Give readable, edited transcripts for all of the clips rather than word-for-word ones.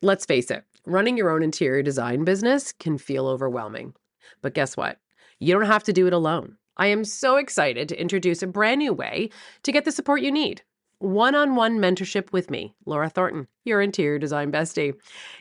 Let's face it, running your own interior design business can feel overwhelming. But guess what? You don't have to do it alone. I am so excited to introduce a brand new way to get the support you need. One-on-one mentorship with me, Laura Thornton, your interior design bestie.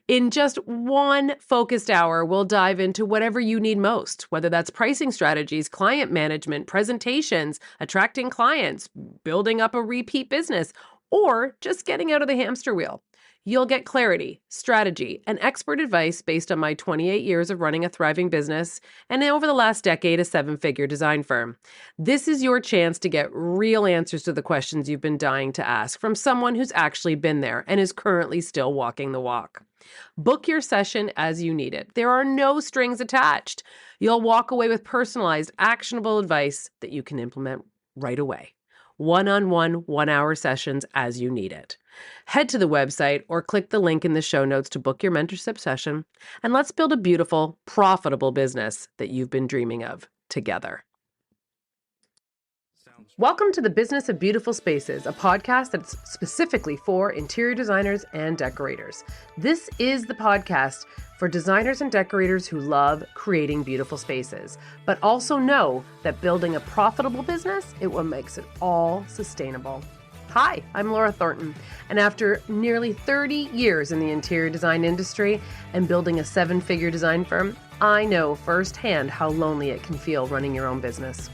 In just one focused hour, we'll dive into whatever you need most, whether that's pricing strategies, client management, presentations, attracting clients, building up a repeat business, or just getting out of the hamster wheel. You'll get clarity, strategy, and expert advice based on my 28 years of running a thriving business and over the last decade, a seven-figure design firm. This is your chance to get real answers to the questions you've been dying to ask from someone who's actually been there and is currently still walking the walk. Book your session as you need it. There are no strings attached. You'll walk away with personalized, actionable advice that you can implement right away. One-on-one, 1-hour sessions as you need it. Head to the website or click the link in the show notes to book your mentorship session, and let's build a beautiful, profitable business that you've been dreaming of together. Welcome to the Business of Beautiful Spaces, a podcast that's specifically for interior designers and decorators. This is the podcast for designers and decorators who love creating beautiful spaces, but also know that building a profitable business is what makes it all sustainable. Hi, I'm Laura Thornton, and after nearly 30 years in the interior design industry and building a seven-figure design firm, I know firsthand how lonely it can feel running your own business.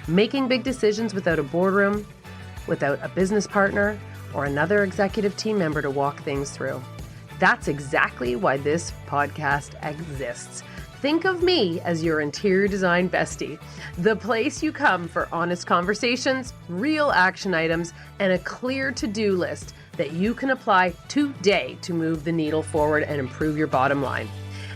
Making big decisions without a boardroom, without a business partner, or another executive team member to walk things through. That's exactly why this podcast exists. Think of me as your interior design bestie, the place you come for honest conversations, real action items, and a clear to-do list that you can apply today to move the needle forward and improve your bottom line.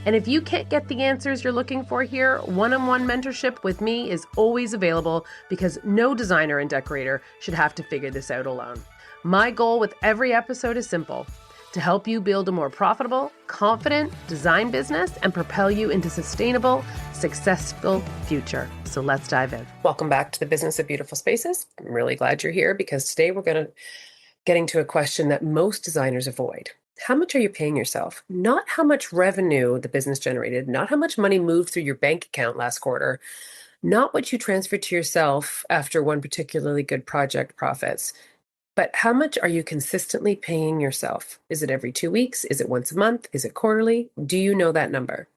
And if you can't get the answers you're looking for here, one-on-one mentorship with me is always available because no designer and decorator should have to figure this out alone. My goal with every episode is simple: to help you build a more profitable, confident design business and propel you into sustainable, successful future. So let's dive in. Welcome back to the Business of Beautiful Spaces. I'm really glad you're here because today we're getting to a question that most designers avoid. How much are you paying yourself? Not how much revenue the business generated, not how much money moved through your bank account last quarter, not what you transferred to yourself after one particularly good project profits, but how much are you consistently paying yourself? Is it every 2 weeks? Is it once a month? Is it quarterly? Do you know that number?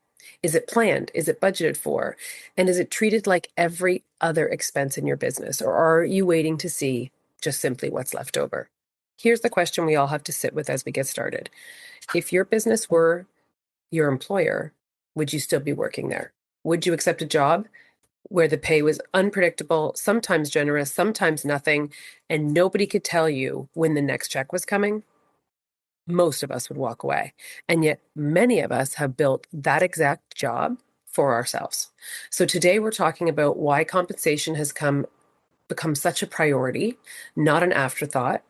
Is it planned? Is it budgeted for? And is it treated like every other expense in your business? Or are you waiting to see just simply what's left over? Here's the question we all have to sit with as we get started. If your business were your employer, would you still be working there? Would you accept a job where the pay was unpredictable, sometimes generous, sometimes nothing, and nobody could tell you when the next check was coming? Most of us would walk away. And yet many of us have built that exact job for ourselves. So today we're talking about why compensation has become such a priority, not an afterthought.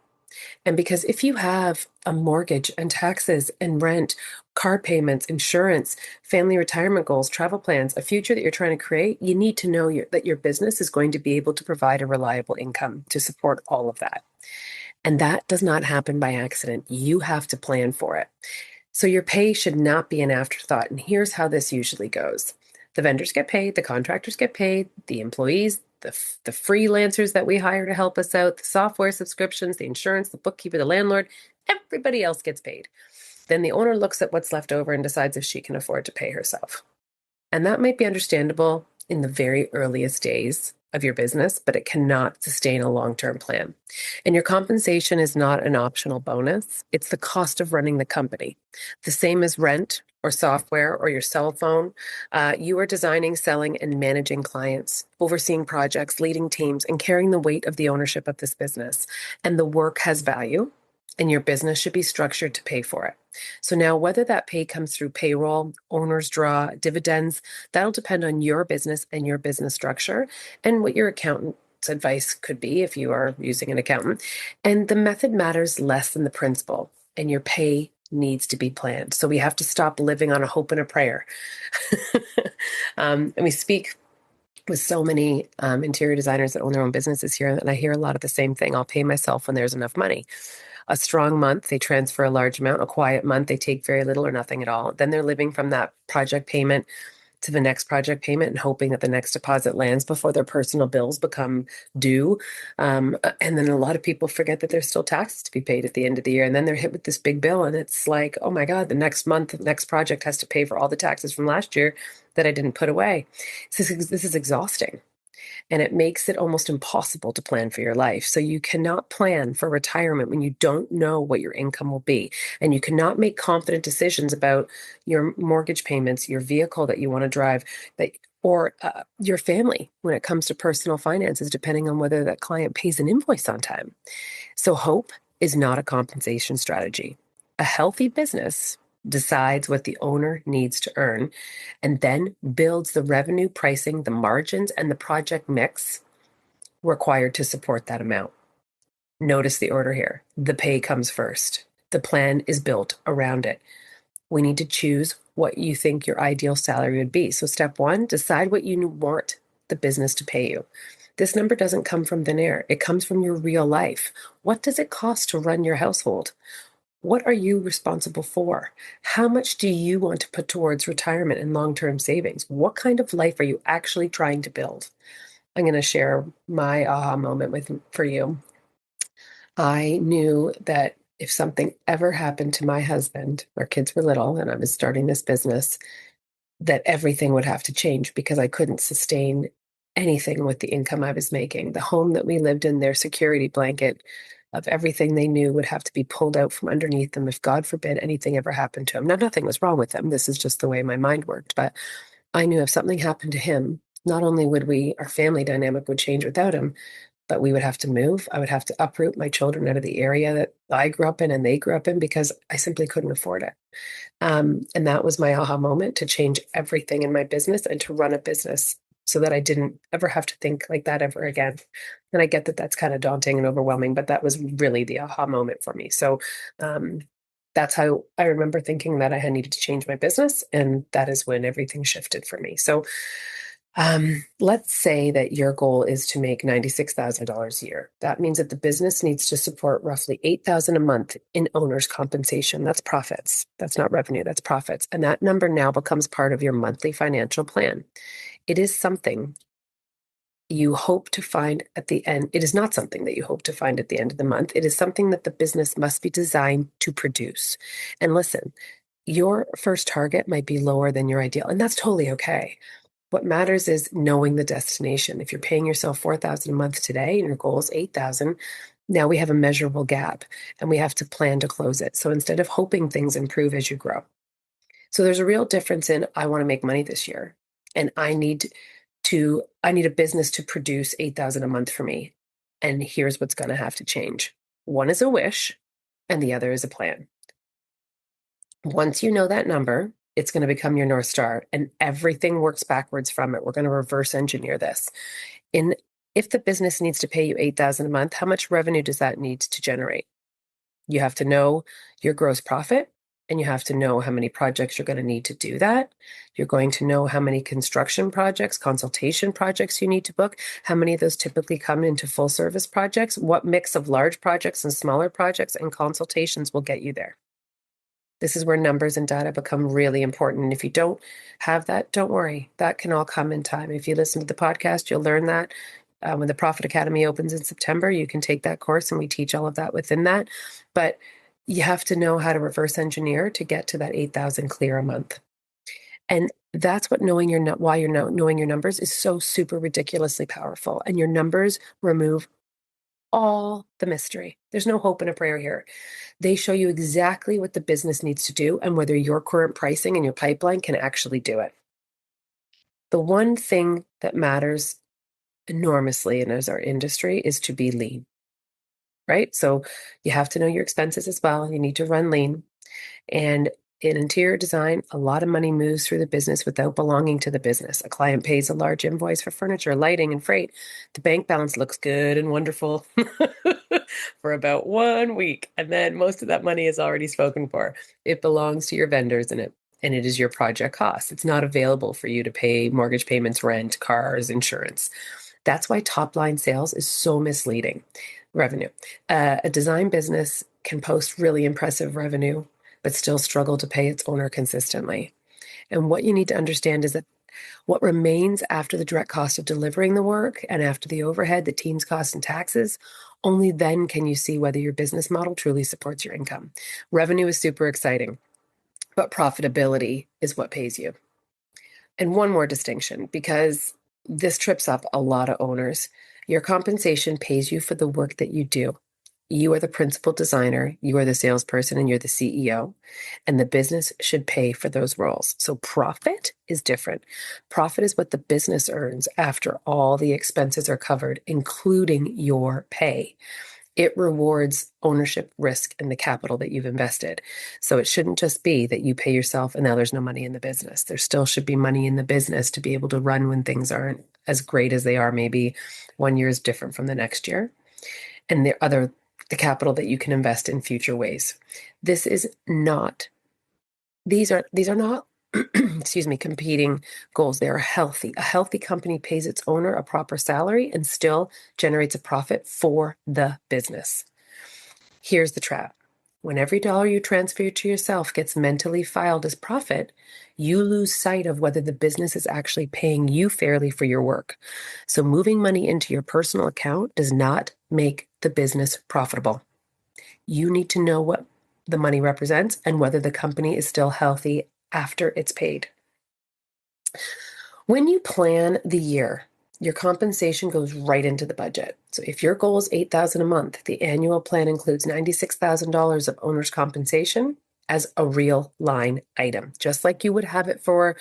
And because if you have a mortgage and taxes and rent, car payments, insurance, family retirement goals, travel plans, a future that you're trying to create, you need to know that your business is going to be able to provide a reliable income to support all of that. And that does not happen by accident. You have to plan for it. So your pay should not be an afterthought. And here's how this usually goes. The vendors get paid, the contractors get paid, the employees, the freelancers that we hire to help us out, the software subscriptions, the insurance, the bookkeeper, the landlord, everybody else gets paid. Then the owner looks at what's left over and decides if she can afford to pay herself. And that might be understandable in the very earliest days of your business, but it cannot sustain a long-term plan. And your compensation is not an optional bonus. It's the cost of running the company. The same as rent or software or your cell phone. You are designing, selling, and managing clients, overseeing projects, leading teams, and carrying the weight of the ownership of this business. And the work has value, and your business should be structured to pay for it. So now whether that pay comes through payroll, owner's draw, dividends, that'll depend on your business and your business structure and what your accountant's advice could be if you are using an accountant. And the method matters less than the principle, and your pay needs to be planned. So we have to stop living on a hope and a prayer. And we speak with so many interior designers that own their own businesses here, and I hear a lot of the same thing. I'll pay myself when there's enough money. A strong month, they transfer a large amount. A quiet month, they take very little or nothing at all. Then they're living from that project payment to the next project payment and hoping that the next deposit lands before their personal bills become due. And then a lot of people forget that there's still taxes to be paid at the end of the year. And then they're hit with this big bill. And it's like, oh my God, the next month, the next project has to pay for all the taxes from last year that I didn't put away. This is exhausting. And it makes it almost impossible to plan for your life. So you cannot plan for retirement when you don't know what your income will be. And you cannot make confident decisions about your mortgage payments, your vehicle that you want to drive, or your family when it comes to personal finances, depending on whether that client pays an invoice on time. So hope is not a compensation strategy. A healthy business decides what the owner needs to earn and then builds the revenue, pricing, the margins, and the project mix required to support that amount. Notice the order here. The pay comes first. The plan is built around it. We need to choose what you think your ideal salary would be. So step one, decide what you want the business to pay you. This number doesn't come from thin air. It comes from your real life. What does it cost to run your household? What are you responsible for? How much do you want to put towards retirement and long-term savings? What kind of life are you actually trying to build? I'm going to share my aha moment for you. I knew that if something ever happened to my husband, our kids were little and I was starting this business, that everything would have to change because I couldn't sustain anything with the income I was making. The home that we lived in, their security blanket of everything they knew would have to be pulled out from underneath them if, God forbid, anything ever happened to him. Now, nothing was wrong with them. This is just the way my mind worked. But I knew if something happened to him, not only would our family dynamic would change without him, but we would have to move. I would have to uproot my children out of the area that I grew up in and they grew up in because I simply couldn't afford it. And that was my aha moment to change everything in my business and to run a business so that I didn't ever have to think like that ever again. And I get that that's kind of daunting and overwhelming, but that was really the aha moment for me. So that's how I remember thinking that I had needed to change my business. And that is when everything shifted for me. So let's say that your goal is to make $96,000 a year. That means that the business needs to support roughly $8,000 a month in owner's compensation. That's profits. That's not revenue, that's profits. And that number now becomes part of your monthly financial plan. It is something you hope to find at the end. It is not something that you hope to find at the end of the month. It is something that the business must be designed to produce. And listen, your first target might be lower than your ideal, and that's totally okay. What matters is knowing the destination. If you're paying yourself $4,000 a month today and your goal is $8,000, now we have a measurable gap and we have to plan to close it. So instead of hoping things improve as you grow. So there's a real difference in I want to make money this year and I need a business to produce $8,000 a month for me. And here's what's going to have to change. One is a wish and the other is a plan. Once you know that number, it's going to become your North Star and everything works backwards from it. We're going to reverse engineer this. If the business needs to pay you $8,000 a month, how much revenue does that need to generate? You have to know your gross profit and you have to know how many projects you're going to need to do that. You're going to know how many construction projects, consultation projects you need to book, how many of those typically come into full service projects, what mix of large projects and smaller projects and consultations will get you there. This is where numbers and data become really important. And if you don't have that, don't worry. That can all come in time. If you listen to the podcast, you'll learn that. When the Profit Academy opens in September, you can take that course and we teach all of that within that. But you have to know how to reverse engineer to get to that 8,000 clear a month. And that's what knowing your numbers is so super ridiculously powerful. And your numbers remove all the mystery. There's no hope and a prayer here. They show you exactly what the business needs to do and whether your current pricing and your pipeline can actually do it. The one thing that matters enormously in our industry is to be lean, right? So you have to know your expenses as well. You need to run lean. And in interior design, a lot of money moves through the business without belonging to the business. A client pays a large invoice for furniture, lighting, and freight. The bank balance looks good and wonderful for about 1 week. And then most of that money is already spoken for. It belongs to your vendors and it is your project cost. It's not available for you to pay mortgage payments, rent, cars, insurance. That's why top line sales is so misleading. Revenue. A design business can post really impressive revenue, but still struggle to pay its owner consistently. And what you need to understand is that what remains after the direct cost of delivering the work and after the overhead, the team's costs and taxes, only then can you see whether your business model truly supports your income. Revenue is super exciting, but profitability is what pays you. And one more distinction, because this trips up a lot of owners. Your compensation pays you for the work that you do. You are the principal designer, you are the salesperson, and you're the CEO. And the business should pay for those roles. So profit is different. Profit is what the business earns after all the expenses are covered, including your pay. It rewards ownership, risk, and the capital that you've invested. So it shouldn't just be that you pay yourself and now there's no money in the business. There still should be money in the business to be able to run when things aren't as great as they are. Maybe one year is different from the next year. And the capital that you can invest in future ways. These are not excuse me, competing goals. They are healthy. A healthy company pays its owner a proper salary and still generates a profit for the business. Here's the trap. When every dollar you transfer to yourself gets mentally filed as profit, you lose sight of whether the business is actually paying you fairly for your work. So moving money into your personal account does not make the business profitable. You need to know what the money represents and whether the company is still healthy after it's paid. When you plan the year, your compensation goes right into the budget. So if your goal is $8,000 a month, the annual plan includes $96,000 of owner's compensation as a real line item, just like you would have it for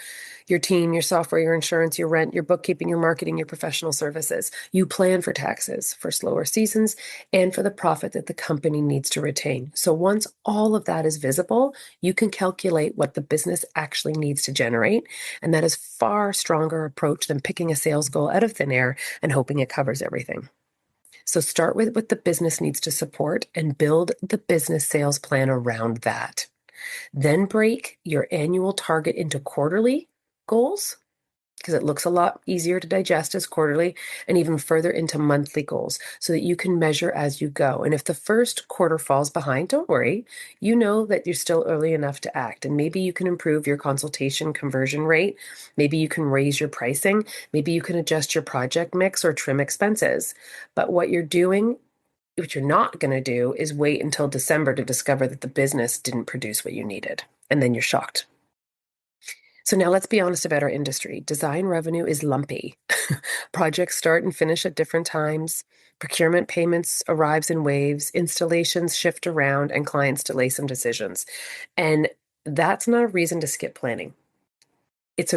your team, your software, your insurance, your rent, your bookkeeping, your marketing, your professional services. You plan for taxes, for slower seasons, and for the profit that the company needs to retain. So once all of that is visible, you can calculate what the business actually needs to generate. And that is far stronger approach than picking a sales goal out of thin air and hoping it covers everything. So start with what the business needs to support and build the business sales plan around that. Then break your annual target into quarterly goals, because it looks a lot easier to digest as quarterly, and even further into monthly goals so that you can measure as you go. And if the first quarter falls behind, don't worry. You know that you're still early enough to act. And maybe you can improve your consultation conversion rate. Maybe you can raise your pricing. Maybe you can adjust your project mix or trim expenses. But what you're not going to do is wait until December to discover that the business didn't produce what you needed. And then you're shocked. So now let's be honest about our industry. Design revenue is lumpy. Projects start and finish at different times. Procurement payments arrives in waves. Installations shift around and clients delay some decisions. And that's not a reason to skip planning. It's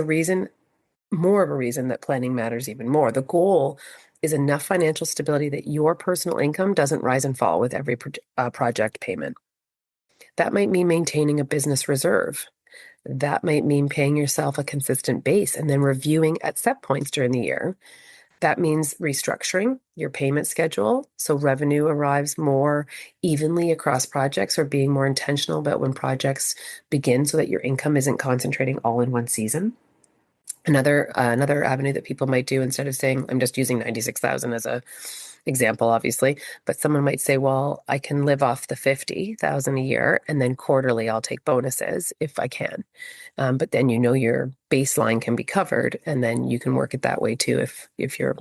more of a reason that planning matters even more. The goal is enough financial stability that your personal income doesn't rise and fall with every project payment. That might mean maintaining a business reserve. That might mean paying yourself a consistent base and then reviewing at set points during the year. That means restructuring your payment schedule so revenue arrives more evenly across projects, or being more intentional about when projects begin so that your income isn't concentrating all in one season. Another avenue that people might do, instead of saying, I'm just using 96,000 as a example, obviously, but someone might say, well, I can live off the 50,000 a year, and then quarterly I'll take bonuses if I can. But then your baseline can be covered, and then you can work it that way too if you're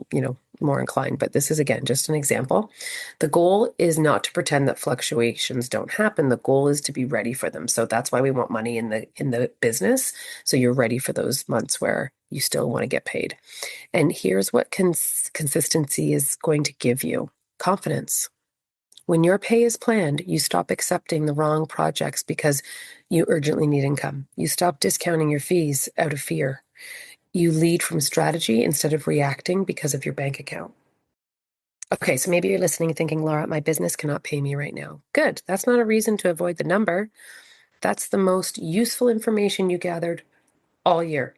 more inclined. But this is, again, just an example. The goal is not to pretend that fluctuations don't happen. The goal is to be ready for them. So that's why we want money in the business, so you're ready for those months where you still want to get paid. And here's what consistency is going to give you: confidence. When your pay is planned, you stop accepting the wrong projects because you urgently need income. You stop discounting your fees out of fear. You lead from strategy instead of reacting because of your bank account. Okay, so maybe you're listening thinking, Laura, my business cannot pay me right now. Good. That's not a reason to avoid the number. That's the most useful information you gathered all year.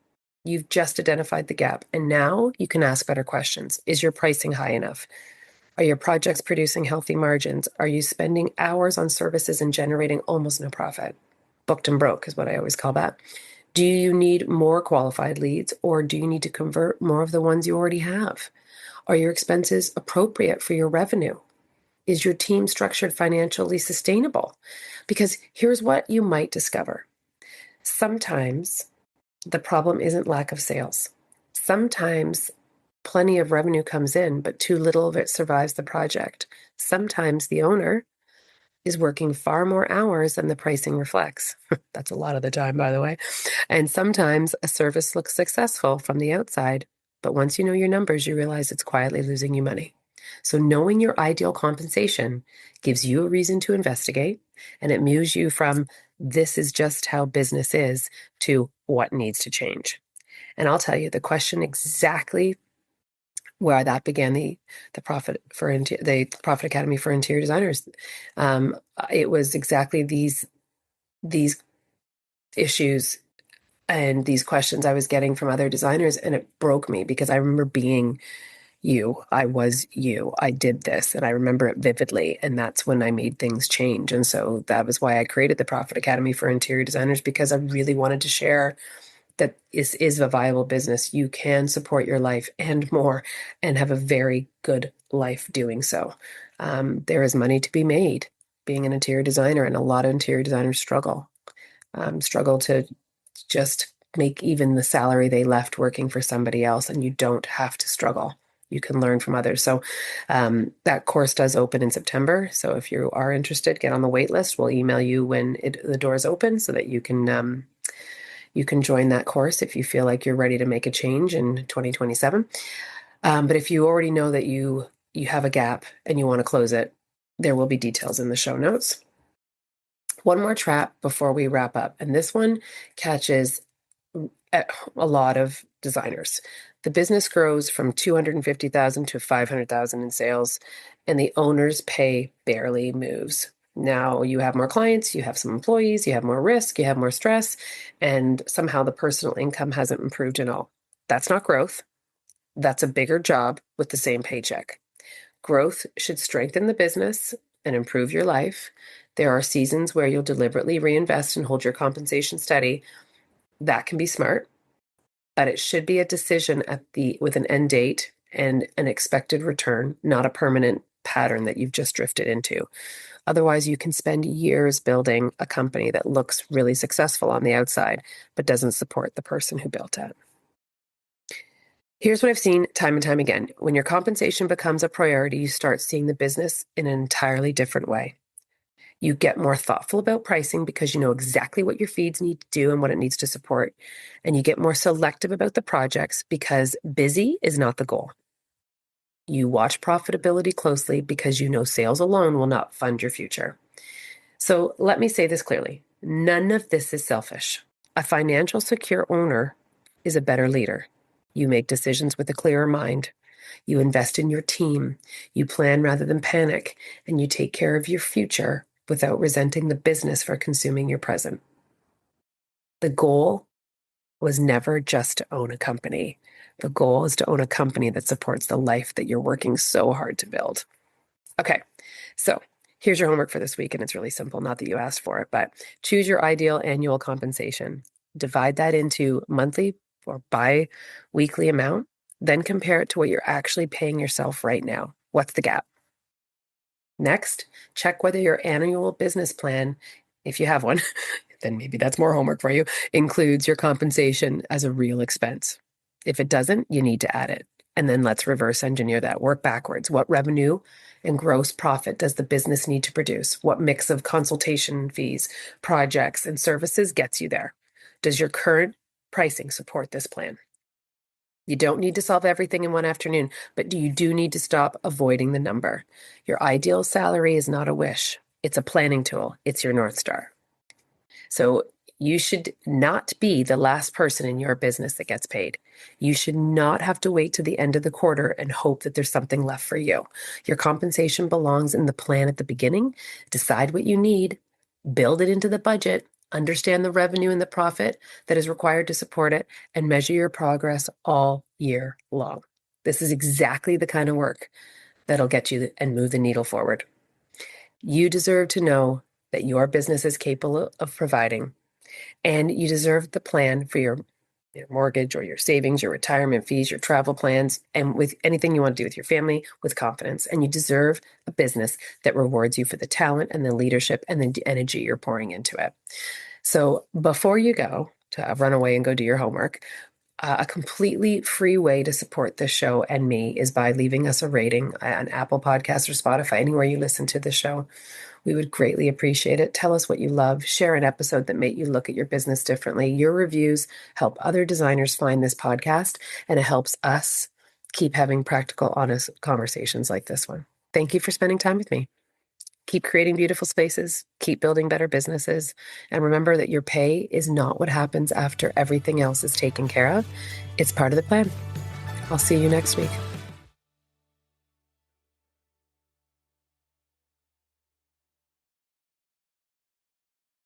You've just identified the gap, and now you can ask better questions. Is your pricing high enough? Are your projects producing healthy margins? Are you spending hours on services and generating almost no profit? Booked and broke is what I always call that. Do you need more qualified leads, or do you need to convert more of the ones you already have? Are your expenses appropriate for your revenue? Is your team structured financially sustainable? Because here's what you might discover. Sometimes the problem isn't lack of sales. Sometimes plenty of revenue comes in, but too little of it survives the project. Sometimes the owner is working far more hours than the pricing reflects. That's a lot of the time, by the way. And sometimes a service looks successful from the outside, but once you know your numbers, you realize it's quietly losing you money. So knowing your ideal compensation gives you a reason to investigate, and it moves you from this is just how business is to what needs to change. And I'll tell you the question exactly where that began the Profit Academy for Interior Designers. It was exactly these issues and these questions I was getting from other designers, and it broke me because I remember being you. I was you. I did this, and I remember it vividly, and that's when I made things change. And so that was why I created the Profit Academy for Interior Designers, because I really wanted to share that this is a viable business. You can support your life and more and have a very good life doing so. There is money to be made being an interior designer, and a lot of interior designers struggle to just make even the salary they left working for somebody else, and you don't have to struggle. You can learn from others. So that course does open in September. So if you are interested, get on the wait list. We'll email you when the doors open so that you can join that course if you feel like you're ready to make a change in 2027. But if you already know that you have a gap and you want to close it, there will be details in the show notes. One more trap before we wrap up, and this one catches a lot of designers. The business grows from 250,000 to 500,000 in sales, and the owner's pay barely moves. Now you have more clients, you have some employees, you have more risk, you have more stress, and somehow the personal income hasn't improved at all. That's not growth. That's a bigger job with the same paycheck. Growth should strengthen the business and improve your life. There are seasons where you'll deliberately reinvest and hold your compensation steady. That can be smart, but it should be a decision with an end date and an expected return, not a permanent pattern that you've just drifted into. Otherwise, you can spend years building a company that looks really successful on the outside, but doesn't support the person who built it. Here's what I've seen time and time again. When your compensation becomes a priority, you start seeing the business in an entirely different way. You get more thoughtful about pricing because you know exactly what your feeds need to do and what it needs to support. And you get more selective about the projects because busy is not the goal. You watch profitability closely because you know sales alone will not fund your future. So let me say this clearly. None of this is selfish. A financial secure owner is a better leader. You make decisions with a clearer mind. You invest in your team. You plan rather than panic, and you take care of your future without resenting the business for consuming your present. The goal was never just to own a company. The goal is to own a company that supports the life that you're working so hard to build. Okay, so here's your homework for this week, and it's really simple, not that you asked for it, but choose your ideal annual compensation. Divide that into monthly or bi-weekly amount, then compare it to what you're actually paying yourself right now. What's the gap? Next, check whether your annual business plan, if you have one, then maybe that's more homework for you, includes your compensation as a real expense. If it doesn't, you need to add it. And then let's reverse engineer that. Work backwards. What revenue and gross profit does the business need to produce? What mix of consultation fees, projects, and services gets you there? Does your current pricing support this plan? You don't need to solve everything in one afternoon, but you do need to stop avoiding the number. Your ideal salary is not a wish. It's a planning tool. It's your North Star. So you should not be the last person in your business that gets paid. You should not have to wait to the end of the quarter and hope that there's something left for you. Your compensation belongs in the plan at the beginning. Decide what you need, build it into the budget, understand the revenue and the profit that is required to support it, and measure your progress all year long. This is exactly the kind of work that'll get you and move the needle forward. You deserve to know that your business is capable of providing, and you deserve the plan for your your mortgage or your savings, your retirement fees, your travel plans, and with anything you want to do with your family with confidence. And you deserve a business that rewards you for the talent and the leadership and the energy you're pouring into it. So before you go to run away and go do your homework, a completely free way to support this show and me is by leaving us a rating on Apple Podcasts or Spotify, anywhere you listen to the show. We would greatly appreciate it. Tell us what you love. Share an episode that made you look at your business differently. Your reviews help other designers find this podcast, and it helps us keep having practical, honest conversations like this one. Thank you for spending time with me. Keep creating beautiful spaces, keep building better businesses, and remember that your pay is not what happens after everything else is taken care of. It's part of the plan. I'll see you next week.